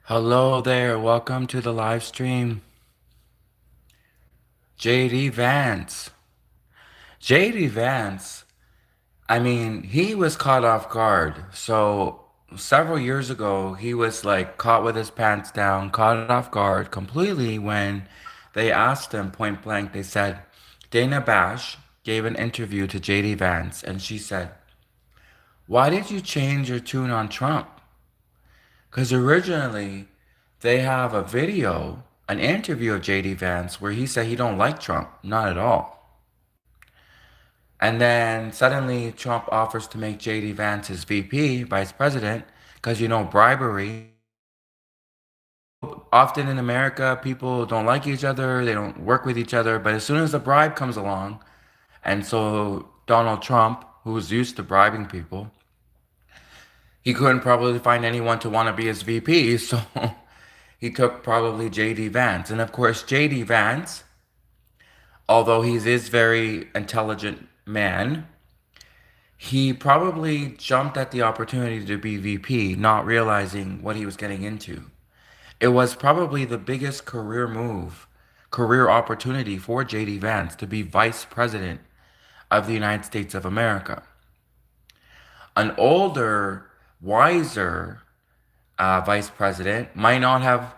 Hello there, welcome to the live stream. JD Vance. JD Vance, he was caught off guard. So, several years ago, he was like caught with his pants down, caught off guard completely when they asked him point blank. They said, Dana Bash gave an interview to JD Vance, and she said, "Why did you change your tune on Trump?" Because originally they have a video, an interview of JD Vance where he said he don't like Trump, not at all. And then suddenly Trump offers to make JD Vance his VP, vice president, because bribery. Often in America, people don't like each other, they don't work with each other, but as soon as a bribe comes along, and so Donald Trump, who's used to bribing people, he couldn't probably find anyone to want to be his VP, so he took probably JD Vance. And of course, JD Vance, although he is very intelligent man, he probably jumped at the opportunity to be VP, not realizing what he was getting into. It was probably the biggest career move, career opportunity for JD Vance to be vice president of the United States of America. An older, wiser vice president might not have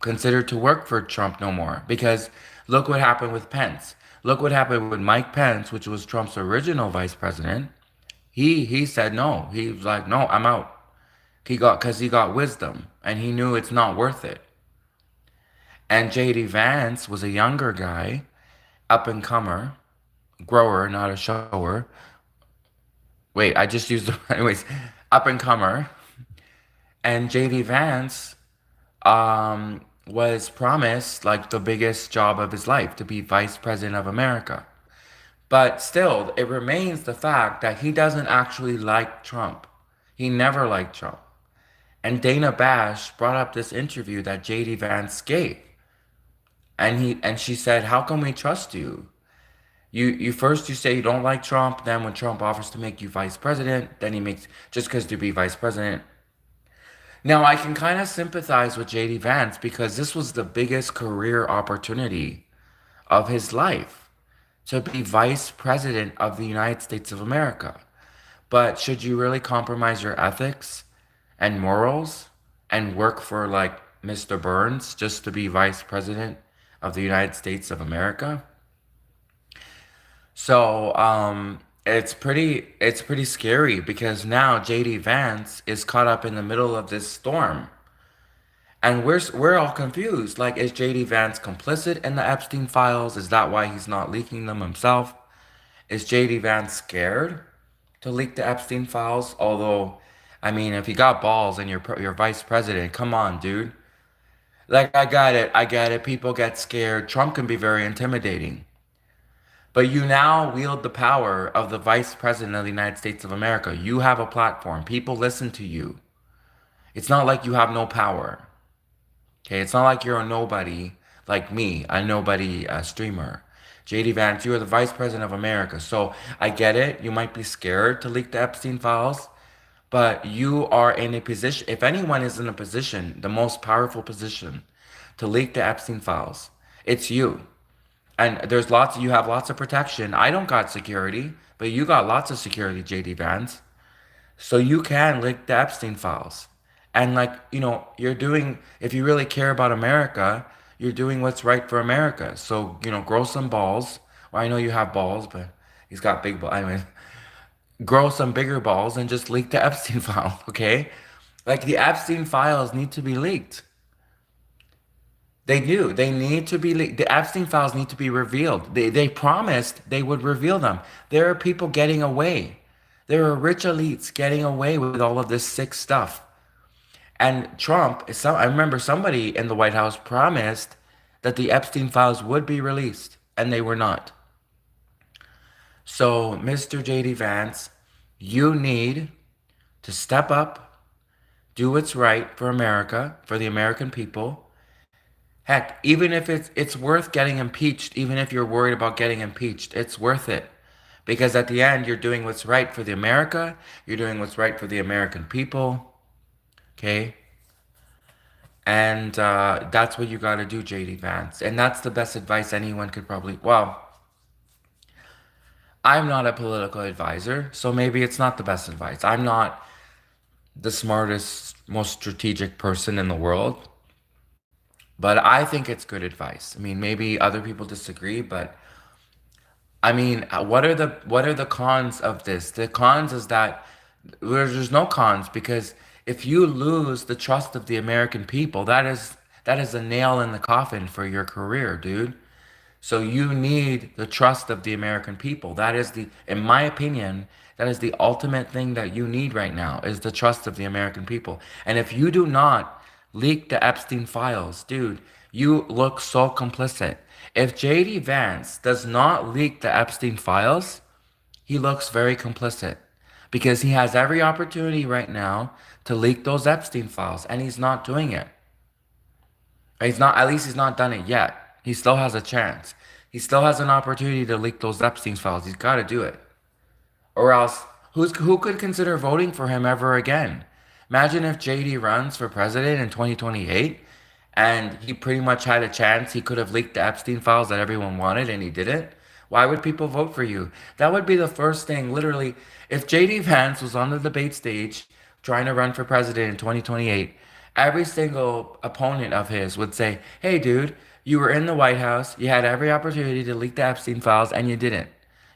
considered to work for Trump no more because look what happened with Pence. Look what happened with Mike Pence, which was Trump's original vice president. He said no. He was like, "No, I'm out." He got wisdom and he knew it's not worth it. And JD Vance was a younger guy, up and comer, grower, not a shower. Wait, I just used the anyways, up and comer. And JD Vance was promised like the biggest job of his life to be vice president of America. But still, it remains the fact that he doesn't actually like Trump. He never liked Trump. And Dana Bash brought up this interview that JD Vance gave. And she said, "How can we trust you? You first you say you don't like Trump, then when Trump offers to make you vice president, then he makes just because to be vice president." Now, I can kind of sympathize with JD Vance because this was the biggest career opportunity of his life to be vice president of the United States of America. But should you really compromise your ethics and morals and work for like Mr. Burns just to be vice president of the United States of America? So, it's pretty scary because now JD Vance is caught up in the middle of this storm. And we're all confused. Like, is JD Vance complicit in the Epstein files? Is that why he's not leaking them himself? Is JD Vance scared to leak the Epstein files? Although, if you got balls and you're vice president, come on, dude. Like, I get it. People get scared. Trump can be very intimidating. But you now wield the power of the vice president of the United States of America. You have a platform. People listen to you. It's not like you have no power. Okay, it's not like you're a nobody like me, a nobody streamer. JD Vance, you are the vice president of America. So I get it. You might be scared to leak the Epstein files, but you are in a position, if anyone is in a position, the most powerful position to leak the Epstein files, it's you. And you have lots of protection. I don't got security, but you got lots of security, JD Vance. So you can leak the Epstein files. And if you really care about America, you're doing what's right for America. So, grow some balls. Well, I know you have balls, but he's got big balls. Grow some bigger balls and just leak the Epstein file, okay? Like the Epstein files need to be leaked. They do. They need to be leaked. The Epstein files need to be revealed. They promised they would reveal them. There are people getting away. There are rich elites getting away with all of this sick stuff. And I remember somebody in the White House promised that the Epstein files would be released, and they were not. So, Mr. JD Vance, you need to step up, do what's right for America, for the American people. Heck, even if it's worth getting impeached, even if you're worried about getting impeached, it's worth it. Because at the end, you're doing what's right for the America, you're doing what's right for the American people. Okay? And that's what you got to do, JD Vance. And that's the best advice anyone could probably. Well, I'm not a political advisor, so maybe it's not the best advice. I'm not the smartest, most strategic person in the world, but I think it's good advice. I mean, maybe other people disagree, but I mean, what are the cons of this? The cons is that there's no cons because if you lose the trust of the American people, that is a nail in the coffin for your career, dude. So you need the trust of the American people. That is in my opinion, that is the ultimate thing that you need right now is the trust of the American people. And if you do not leak the Epstein files, dude, you look so complicit. If JD Vance does not leak the Epstein files, he looks very complicit because he has every opportunity right now to leak those Epstein files and he's not doing it. He's not, at least he's not done it yet. He still has a chance. He still has an opportunity to leak those Epstein files. He's got to do it. Or else, who could consider voting for him ever again? Imagine if JD runs for president in 2028 and he pretty much had a chance. He could have leaked the Epstein files that everyone wanted and he didn't. Why would people vote for you? That would be the first thing, literally. If JD Vance was on the debate stage trying to run for president in 2028, every single opponent of his would say, hey, dude, you were in the White House. You had every opportunity to leak the Epstein files and you didn't.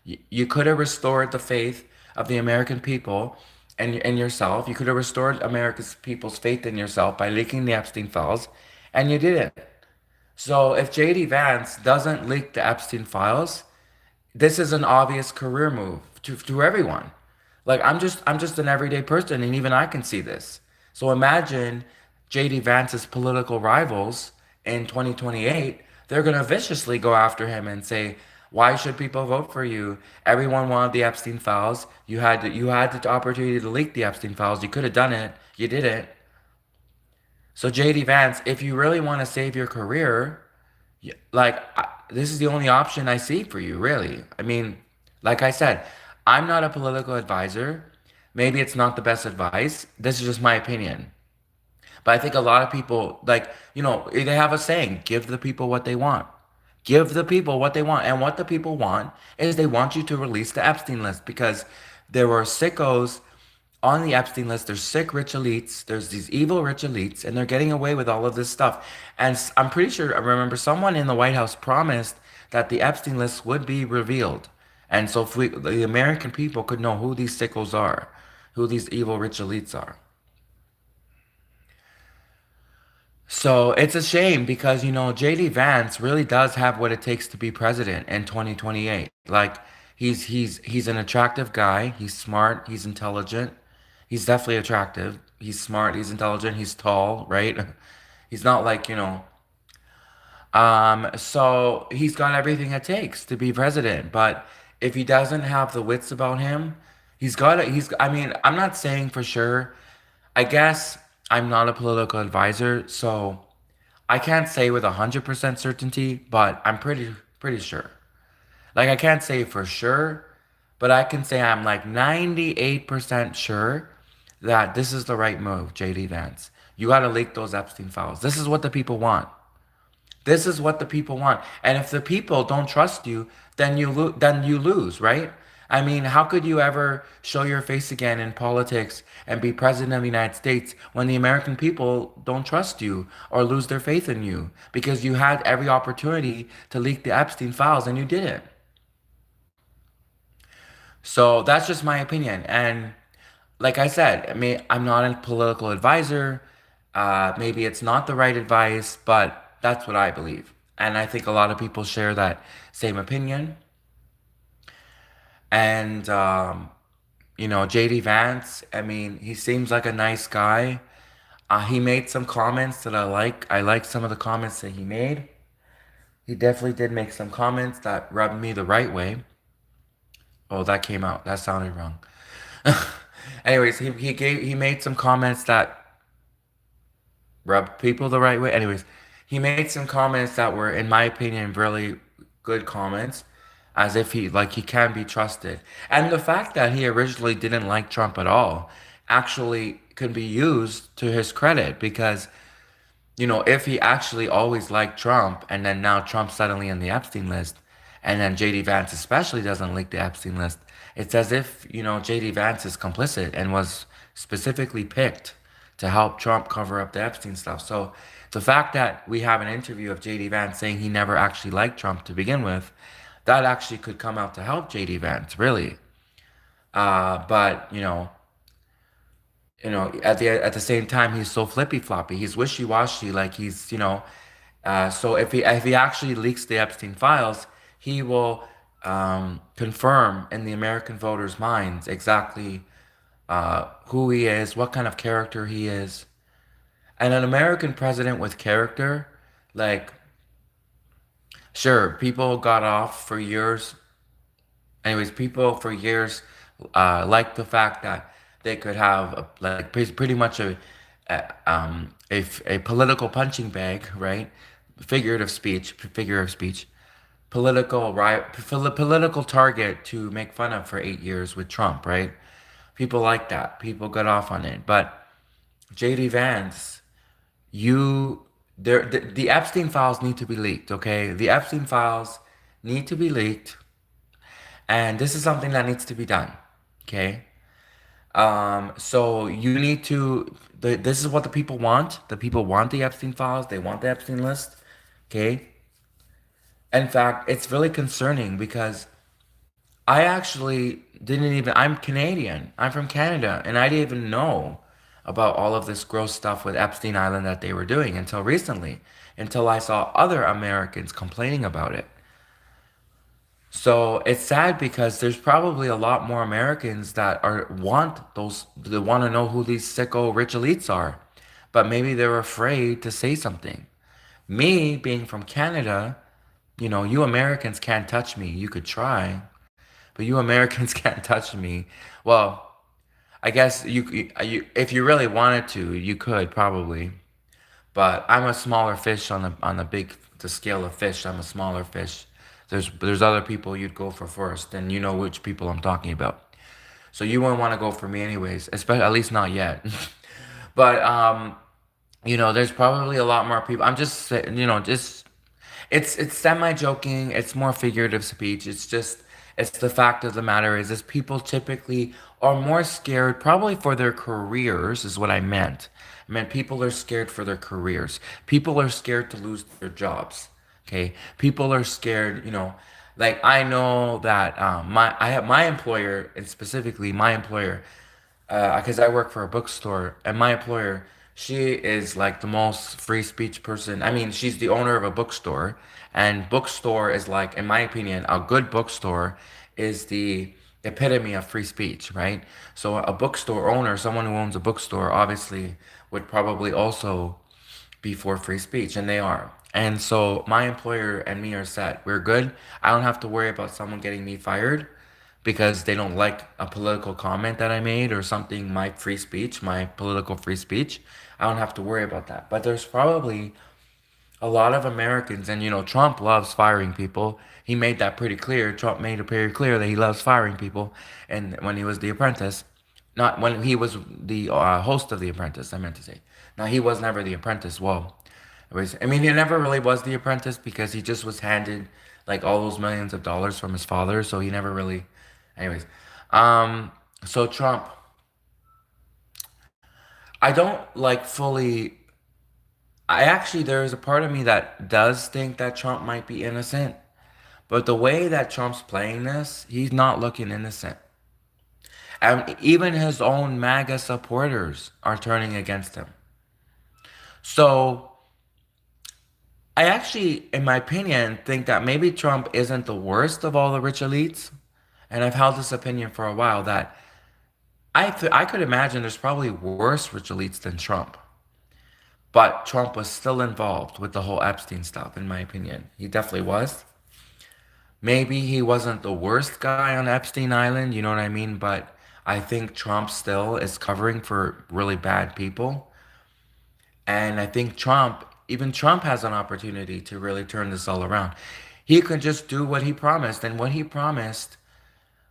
You could have restored the faith of the American people and yourself. You could have restored America's people's faith in yourself by leaking the Epstein files, and you didn't. So if JD Vance doesn't leak the Epstein files, this is an obvious career move to everyone. Like I'm just an everyday person and even I can see this. So imagine JD Vance's political rivals in 2028, they're going to viciously go after him and say, "Why should people vote for you? Everyone wanted the Epstein files. You had the opportunity to leak the Epstein files. You could have done it. You didn't." So JD Vance, if you really want to save your career, this is the only option I see for you, really. I mean, like I said, I'm not a political advisor. Maybe it's not the best advice. This is just my opinion. But I think a lot of people, like, they have a saying, give the people what they want. Give the people what they want. And what the people want is they want you to release the Epstein list because there were sickos on the Epstein list. There's sick rich elites. There's these evil rich elites, and they're getting away with all of this stuff. And I'm pretty sure I remember someone in the White House promised that the Epstein list would be revealed. And so if the American people could know who these sickos are, who these evil rich elites are. So it's a shame because JD Vance really does have what it takes to be president in 2028. Like he's an attractive guy, he's smart, he's intelligent. He's definitely attractive. He's smart, he's intelligent, he's tall, right? He's not like, so he's got everything it takes to be president, but if he doesn't have the wits about him, I mean, I'm not saying for sure. I guess I'm not a political advisor, so I can't say with 100% certainty, but I'm pretty sure. Like I can't say for sure, but I can say I'm like 98% sure that this is the right move, JD Vance. You got to leak those Epstein files. This is what the people want. This is what the people want. And if the people don't trust you, then you lose, right? I mean, how could you ever show your face again in politics and be president of the United States when the American people don't trust you or lose their faith in you because you had every opportunity to leak the Epstein files and you didn't? So that's just my opinion. And like I said, I mean, I'm not a political advisor. Maybe it's not the right advice, but that's what I believe. And I think a lot of people share that same opinion. And, JD Vance, I mean, he seems like a nice guy. He made some comments that I like. I like some of the comments that he made. He definitely did make some comments that rubbed me the right way. Oh, that came out. That sounded wrong. Anyways, he made some comments that rubbed people the right way. Anyways, he made some comments that were, in my opinion, really good comments, as if he can be trusted. And the fact that he originally didn't like Trump at all actually could be used to his credit because if he actually always liked Trump and then now Trump's suddenly in the Epstein list, and then JD Vance especially doesn't like the Epstein list, it's as if, JD Vance is complicit and was specifically picked to help Trump cover up the Epstein stuff. So the fact that we have an interview of JD Vance saying he never actually liked Trump to begin with, that actually could come out to help JD Vance, really. But at the same time, he's so flippy floppy. He's wishy washy. Like so if he actually leaks the Epstein files, he will confirm in the American voters' minds exactly who he is, what kind of character he is, and an American president with character. Like, sure, people got off for years. Anyways, people for years liked the fact that they could have like pretty much a political punching bag, right? Figure of speech, political target to make fun of for 8 years with Trump, right? People like that. People got off on it, but JD Vance, you the Epstein files need to be leaked, okay? The Epstein files need to be leaked, and this is something that needs to be done, okay? So you need to. This is what the people want. The people want the Epstein files. They want the Epstein list. Okay. In fact, it's really concerning because I actually didn't even. I'm Canadian. I'm from Canada, and I didn't even know about all of this gross stuff with Epstein Island that they were doing until recently, until I saw other Americans complaining about it. So it's sad because there's probably a lot more Americans that want to know who these sicko rich elites are, but maybe they're afraid to say something. Me being from Canada, you Americans can't touch me. You could try, but you Americans can't touch me. Well, I guess if you really wanted to, you could probably. But I'm a smaller fish on the scale of fish. I'm a smaller fish. There's other people you'd go for first, and you know which people I'm talking about. So you wouldn't want to go for me anyways, especially at least not yet. But there's probably a lot more people. I'm just just it's semi joking. It's more figurative speech. It's the fact of the matter is people typically are more scared, probably for their careers, is what I meant. I meant people are scared for their careers. People are scared to lose their jobs. Okay, people are scared. Like I know that I have my employer, and specifically my employer, because I work for a bookstore, and my employer, she is like the most free speech person. I mean, she's the owner of a bookstore, and bookstore is like, in my opinion, a good bookstore is the epitome of free speech, right? So a bookstore owner, someone who owns a bookstore, obviously would probably also be for free speech, and they are. And so my employer and me are set. We're good. I don't have to worry about someone getting me fired because they don't like a political comment that I made or something, my free speech, my political free speech. I don't have to worry about that. But there's probably a lot of Americans, and Trump loves firing people. He made that pretty clear. Trump made it very clear that he loves firing people. And when he was The Apprentice, not when he was the host of The Apprentice, I meant to say. Now, he was never The Apprentice. Well, I mean, he never really was The Apprentice because he just was handed like all those millions of dollars from his father. So he never really. Anyways, so Trump, I don't like fully. I actually, there is a part of me that does think that Trump might be innocent, but the way that Trump's playing this, he's not looking innocent. And even his own MAGA supporters are turning against him. So I actually, in my opinion, think that maybe Trump isn't the worst of all the rich elites. And I've held this opinion for a while that I could imagine there's probably worse rich elites than Trump. But Trump was still involved with the whole Epstein stuff, in my opinion. He definitely was. Maybe he wasn't the worst guy on Epstein Island, you know what I mean? But I think Trump still is covering for really bad people. And I think even Trump has an opportunity to really turn this all around. He could just do what he promised. And what he promised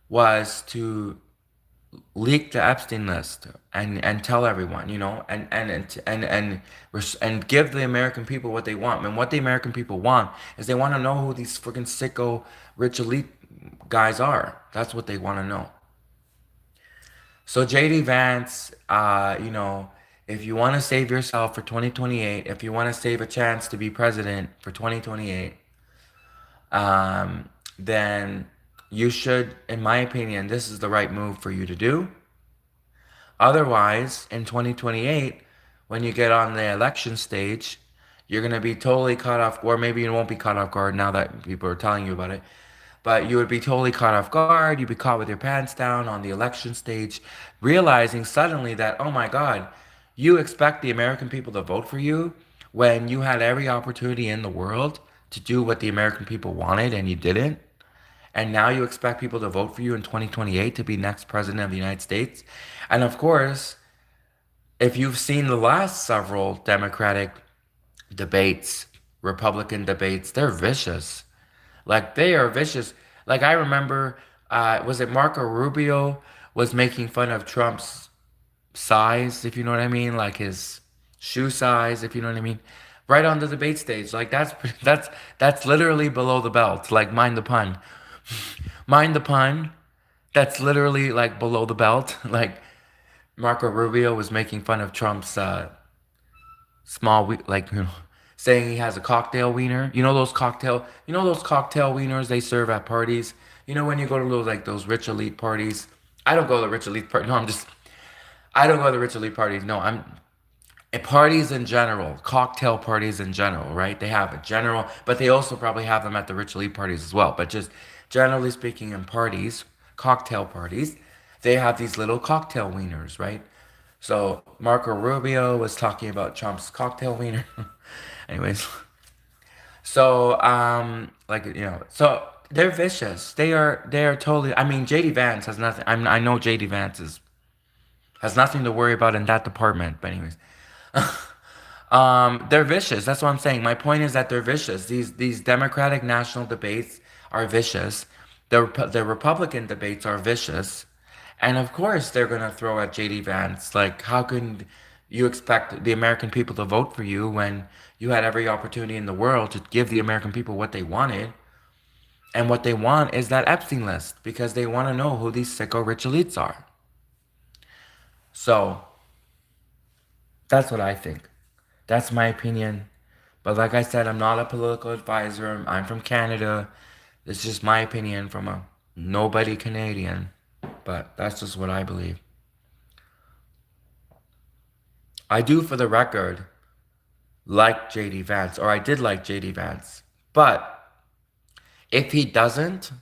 was to leak the Epstein list and tell everyone, and give the American people what they want. And what the American people want is they want to know who these freaking sicko rich elite guys are. That's what they want to know. So JD Vance, if you want to save yourself for 2028, if you want to save a chance to be president for 2028, then you should, in my opinion, this is the right move for you to do. Otherwise, in 2028, when you get on the election stage, you're going to be totally caught off, or maybe you won't be caught off guard now that people are telling you about it, but you would be totally caught off guard. You'd be caught with your pants down on the election stage, realizing suddenly that, oh my God, you expect the American people to vote for you when you had every opportunity in the world to do what the American people wanted and you didn't. And now you expect people to vote for you in 2028 to be next president of the United States. And of course, if you've seen the last several Democratic debates, Republican debates, they're vicious. Like they are vicious. Like I remember, was it Marco Rubio was making fun of Trump's size, if you know what I mean, like his shoe size, if you know what I mean, right on the debate stage. Like that's literally below the belt. Like mind the pun, mind the pun. That's literally like below the belt. Like Marco Rubio was making fun of Trump's saying he has a cocktail wiener. You know those cocktail wieners they serve at parties. You know when you go to those like those rich elite parties. I don't go to the rich elite party. No, I don't go to the rich elite parties. No, I'm at parties in general, cocktail parties in general, right? They have a general, but they also probably have them at the rich elite parties as well. But just generally speaking, in parties, cocktail parties, they have these little cocktail wieners, right? So Marco Rubio was talking about Trump's cocktail wiener. Anyways, so so they're vicious. They are totally. I mean, JD Vance has nothing. I know JD Vance has nothing to worry about in that department. But anyways, they're vicious. That's what I'm saying. My point is that they're vicious. These Democratic national debates are vicious. The Republican debates are vicious, and of course they're gonna throw at JD Vance. Like, how can you expect the American people to vote for you when you had every opportunity in the world to give the American people what they wanted? And what they want is that Epstein list because they want to know who these sicko rich elites are. So that's what I think. That's my opinion. But like I said, I'm not a political advisor. I'm from Canada. It's just my opinion from a nobody Canadian. But that's just what I believe. I do, for the record, like JD Vance, or I did like JD Vance. But if he doesn't,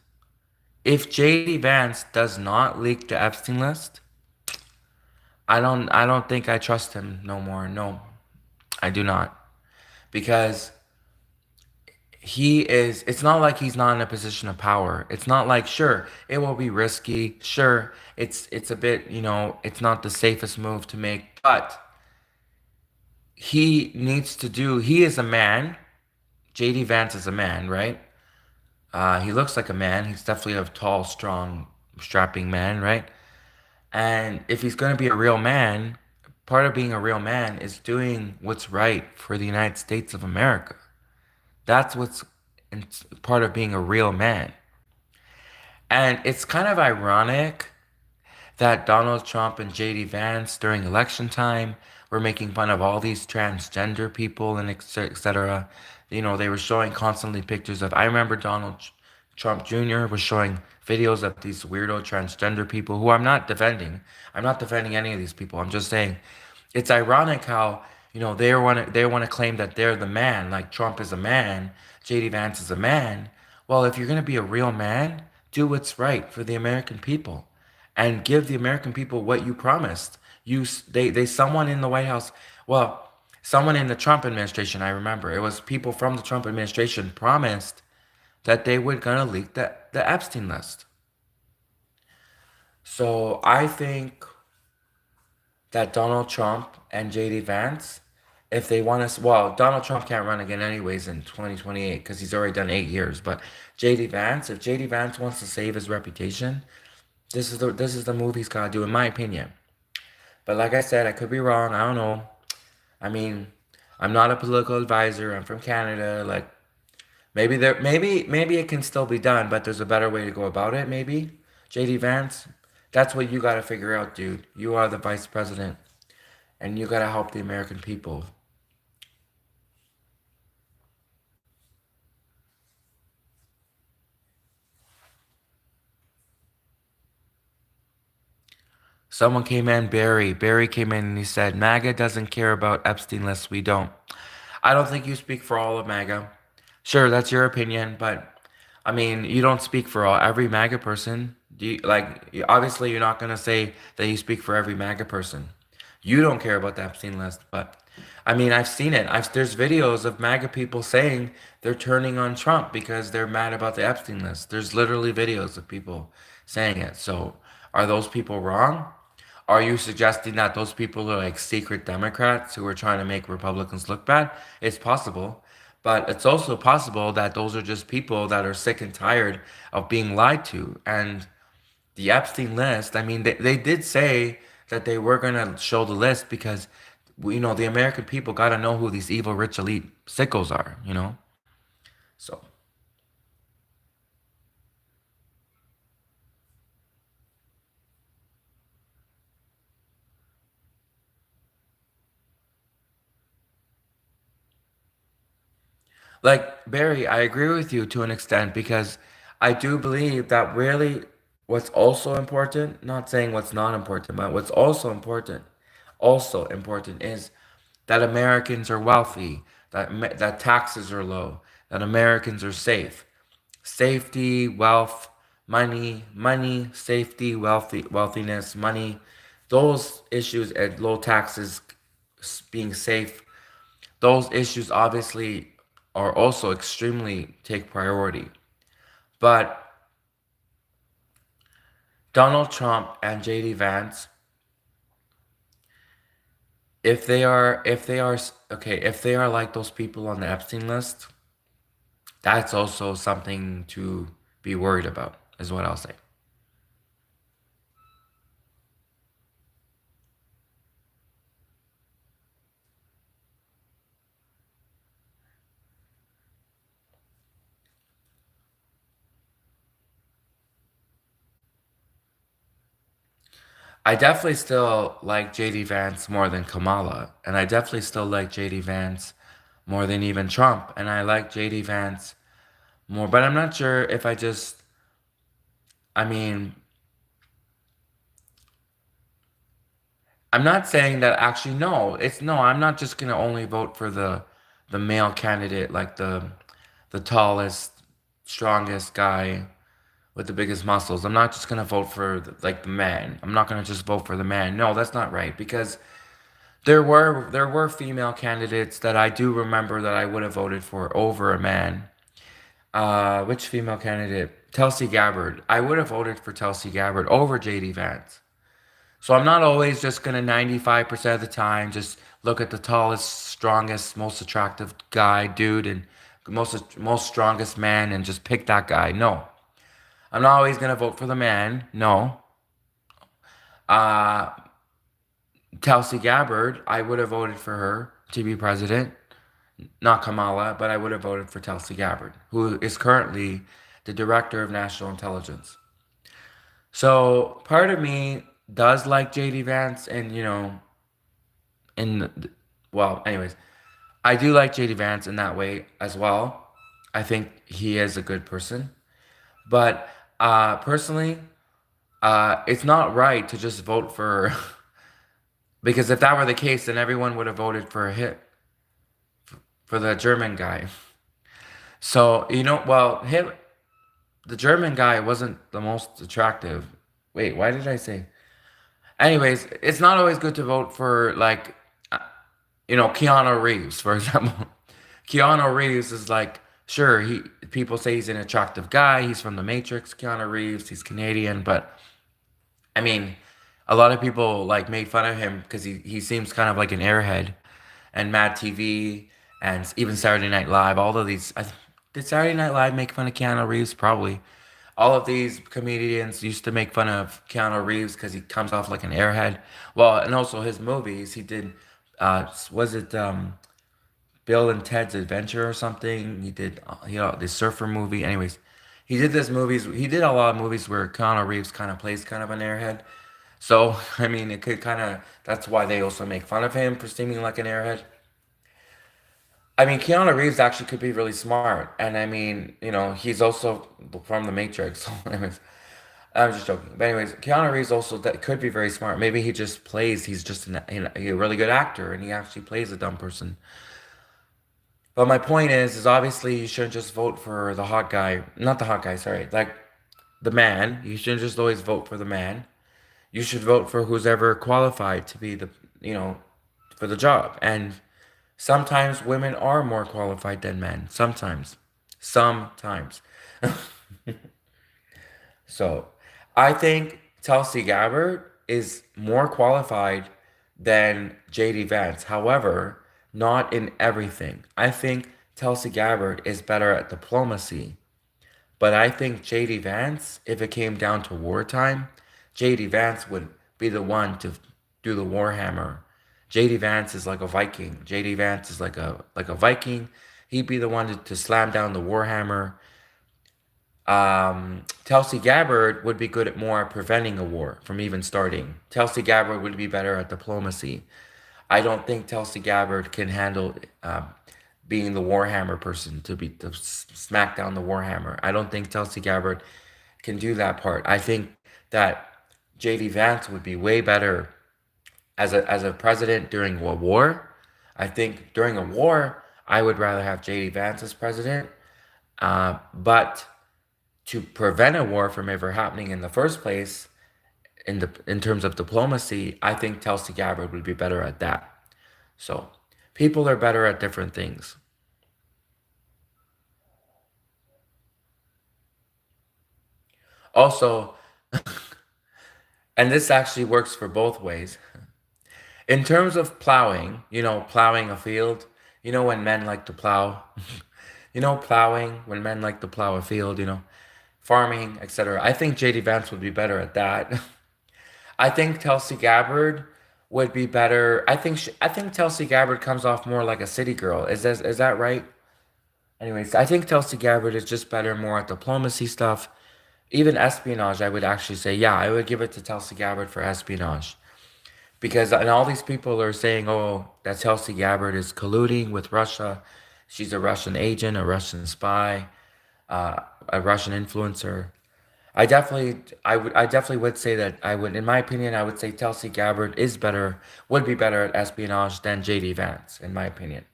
if JD Vance does not leak the Epstein list, I don't think I trust him no more. No, I do not. Because it's not like he's not in a position of power. It's not like, sure, it will be risky. Sure, it's a bit, it's not the safest move to make, but he is a man. JD Vance is a man, right? He looks like a man. He's definitely a tall, strong, strapping man, right? And if he's going to be a real man, part of being a real man is doing what's right for the United States of America. That's what's part of being a real man. And it's kind of ironic that Donald Trump and JD Vance during election time were making fun of all these transgender people and etc. They were showing constantly pictures of. I remember Trump Jr. was showing videos of these weirdo transgender people who I'm not defending. I'm not defending any of these people. I'm just saying it's ironic how they want to claim that they're the man, like Trump is a man, JD Vance is a man. Well, if you're gonna be a real man, do what's right for the American people, and give the American people what you promised. They someone in the White House, well, someone in the Trump administration. I remember it was people from the Trump administration promised that they were gonna leak the Epstein list. So I think that Donald Trump and JD Vance, if they want us, well, Donald Trump can't run again anyways in 2028 because he's already done 8 years. But JD Vance, if JD Vance wants to save his reputation, This is the move he's gotta do, in my opinion. But like I said, I could be wrong. I don't know. I mean, I'm not a political advisor. I'm from Canada. Like maybe it can still be done, but there's a better way to go about it. Maybe JD Vance. That's what you gotta figure out, dude. You are the vice president, and you gotta help the American people. Someone came in, Barry. Barry came in and he said, MAGA doesn't care about Epstein lists. We don't. I don't think you speak for all of MAGA. Sure, that's your opinion, but I mean, you don't speak for all every MAGA person. Do you, obviously, you're not gonna say that you speak for every MAGA person. You don't care about the Epstein list, but I mean, I've seen it. There's videos of MAGA people saying they're turning on Trump because they're mad about the Epstein list. There's literally videos of people saying it. So, are those people wrong? Are you suggesting that those people are like secret Democrats who are trying to make Republicans look bad? It's possible. But it's also possible that those are just people that are sick and tired of being lied to. And the Epstein list, I mean, they did say that they were going to show the list because, the American people got to know who these evil, rich, elite sickos are. So. Like Barry, I agree with you to an extent because I do believe that really what's also important, not saying what's not important, but what's also important is that Americans are wealthy, that taxes are low, that Americans are safe. Safety, wealth, money, safety, wealthiness, money, those issues and low taxes, being safe, those issues obviously are also extremely take priority. But Donald Trump and JD Vance, if they are like those people on the Epstein list, that's also something to be worried about, is what I'll say. I definitely still like JD Vance more than Kamala, and I definitely still like JD Vance more than even Trump, and I like JD Vance more, but I'm not sure if I mean, I'm not saying that actually no, no, I'm not just gonna only vote for the male candidate, like the tallest, strongest guy with the biggest muscles. I'm not just gonna vote for like the man. I'm not gonna just vote for the man. No, that's not right because there were female candidates that I do remember that I would have voted for over a man. Which female candidate? Tulsi Gabbard. I would have voted for Tulsi Gabbard over JD Vance. So I'm not always just gonna 95% of the time just look at the tallest, strongest, most attractive guy, dude, and most strongest man and just pick that guy. No. I'm not always gonna vote for the man. No. Uh Tulsi Gabbard, I would have voted for her to be president. Not Kamala, but I would have voted for Tulsi Gabbard, who is currently the director of national intelligence. So part of me does like JD Vance, and in well, anyways, I do like JD Vance in that way as well. I think he is a good person, but personally, it's not right to just vote for because if that were the case, then everyone would have voted for a hit for the German guy. So well, him the German guy wasn't the most attractive. Wait, why did I say? Anyways, it's not always good to vote for like Keanu Reeves, for example. Keanu Reeves is like, sure, he people say he's an attractive guy. He's from the Matrix. Keanu Reeves, he's Canadian, but I mean, a lot of people like made fun of him because he seems kind of like an airhead, and Mad TV and even Saturday Night Live. All of these, did Saturday Night Live make fun of Keanu Reeves? Probably. all of these comedians used to make fun of Keanu Reeves because he comes off like an airhead. Well, and also his movies, he did, was it Bill and Ted's Adventure or something? He did, the surfer movie. Anyways, he did this movies. He did a lot of movies where Keanu Reeves kind of plays kind of an airhead. So I mean, it could kind of. That's why they also make fun of him for seeming like an airhead. I mean, Keanu Reeves actually could be really smart, and I mean, he's also from the Matrix. So, anyways, I'm just joking. But anyways, Keanu Reeves also that could be very smart. Maybe he just plays. He's just a really good actor, and he actually plays a dumb person. But my point is obviously you shouldn't just vote for the hot guy. Not the hot guy. Sorry, like the man. You shouldn't just always vote for the man. You should vote for who's ever qualified to be you know, for the job. And sometimes women are more qualified than men. Sometimes. Sometimes. So I think Tulsi Gabbard is more qualified than JD Vance. However, not in everything. I think Tulsi Gabbard is better at diplomacy. But I think JD Vance, if it came down to wartime, JD Vance would be the one to do the warhammer. JD Vance is like a Viking. JD Vance is like a Viking. He'd be the one to slam down the warhammer. Tulsi Gabbard would be good at more preventing a war from even starting. Tulsi Gabbard would be better at diplomacy. I don't think Tulsi Gabbard can handle being the Warhammer person to smack down the Warhammer. I don't think Tulsi Gabbard can do that part. I think that JD Vance would be way better as a president during a war. I think during a war, I would rather have JD Vance as president. But to prevent a war from ever happening in the first place, in terms of diplomacy, I think Tulsi Gabbard would be better at that. So people are better at different things. Also, and this actually works for both ways. In terms of plowing, plowing a field, when men like to plow, plowing, when men like to plow a field, farming, etc. I think JD Vance would be better at that. I think Tulsi Gabbard would be better. I think Tulsi Gabbard comes off more like a city girl. Is that right? Anyways, I think Tulsi Gabbard is just better more at diplomacy stuff. Even espionage, I would actually say, yeah, I would give it to Tulsi Gabbard for espionage. Because and all these people are saying, oh, that Tulsi Gabbard is colluding with Russia. She's a Russian agent, a Russian spy, a Russian influencer. I definitely would say that in my opinion, I would say Tulsi Gabbard would be better at espionage than JD Vance, in my opinion.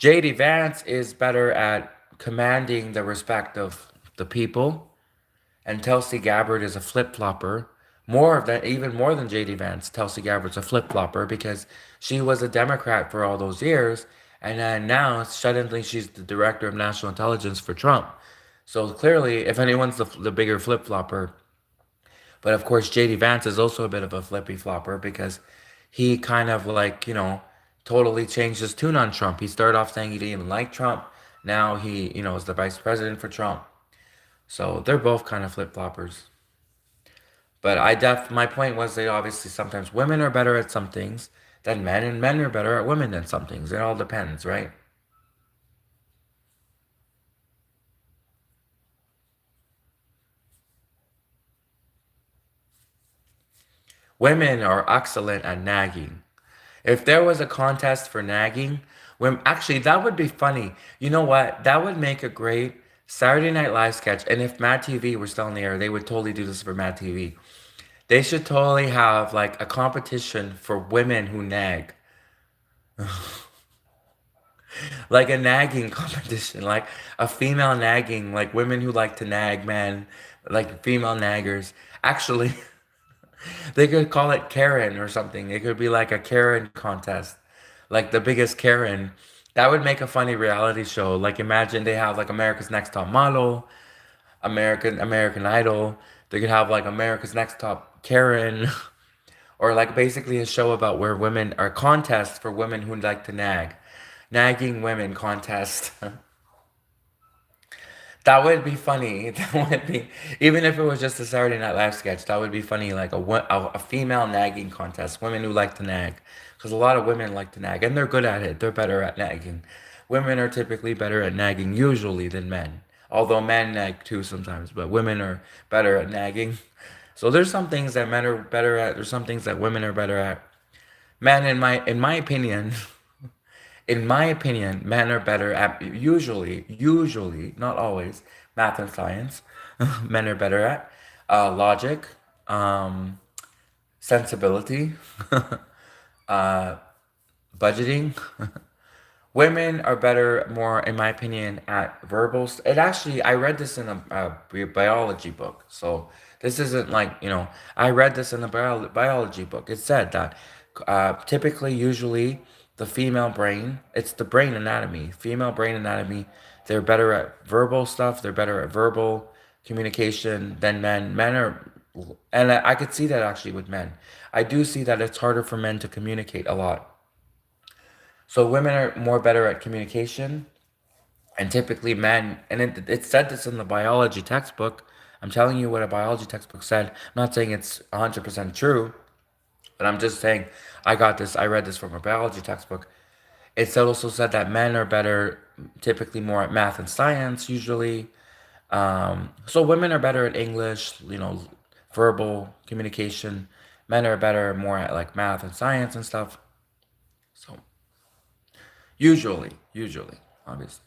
JD Vance is better at commanding the respect of the people, and Tulsi Gabbard is a flip flopper. Even more than JD Vance, Tulsi Gabbard's a flip flopper because she was a Democrat for all those years, and then now suddenly she's the director of national intelligence for Trump. So clearly, if anyone's the bigger flip flopper, but of course JD Vance is also a bit of a flippy flopper because he kind of like totally changed his tune on Trump. He started off saying he didn't even like Trump. Now he is the vice president for Trump. So they're both kind of flip floppers. But my point was that obviously sometimes women are better at some things than men, and men are better at women than some things. It all depends, right? Women are excellent at nagging. If there was a contest for nagging, actually that would be funny. You know what? That would make a great Saturday Night Live sketch. And if Mad TV were still in the air, they would totally do this for Mad TV. They should totally have like a competition for women who nag. Like a nagging competition, like a female nagging, like women who like to nag men, like female naggers. Actually, they could call it Karen or something. It could be like a Karen contest, like the biggest Karen. That would make a funny reality show. Like imagine they have like America's Next Top Model, American Idol. They could have like America's Next Top Karen, or like basically a show about where women are contests for women who like to nag, nagging women contest. That would be funny. That would be, even if it was just a Saturday Night Live sketch, that would be funny. Like a female nagging contest, women who like to nag, because a lot of women like to nag, and they're good at it. They're better at nagging. Women are typically better at nagging usually than men, although men nag too sometimes. But women are better at nagging. So there's some things that men are better at. There's some things that women are better at. Men, in my opinion, in my opinion, men are better at usually, not always, math and science. Men are better at logic, um, sensibility, uh, budgeting. Women are better, more, in my opinion, at verbals. It actually, I read this in a biology book. So this isn't like, I read this in a biology book. It said that typically, usually, the female brain, it's the brain anatomy, female brain anatomy, they're better at verbal stuff, they're better at verbal communication than men. Men are, and I could see that actually with men. I do see that it's harder for men to communicate a lot. So women are more better at communication, and typically men, and it said this in the biology textbook. I'm telling you what a biology textbook said. I'm not saying it's 100% true, but I'm just saying I read this from a biology textbook. Also said that men are better, typically more at math and science, usually. So women are better at English, verbal communication. Men are better more at like math and science and stuff. So usually, obviously.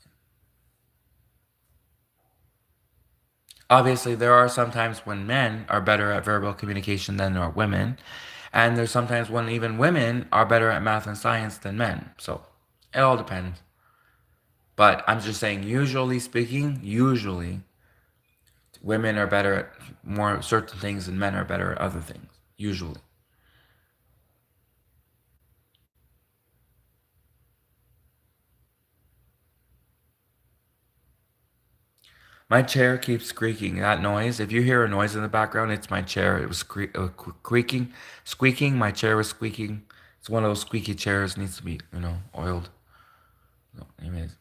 Obviously, there are some times when men are better at verbal communication than are women, and there's sometimes when even women are better at math and science than men. So it all depends. But I'm just saying, usually, women are better at more certain things and men are better at other things. Usually. My chair keeps squeaking. That noise, if you hear a noise in the background, it's my chair. It was creaking, squeaking. My chair was squeaking. It's one of those squeaky chairs, needs to be, oiled. So, anyways.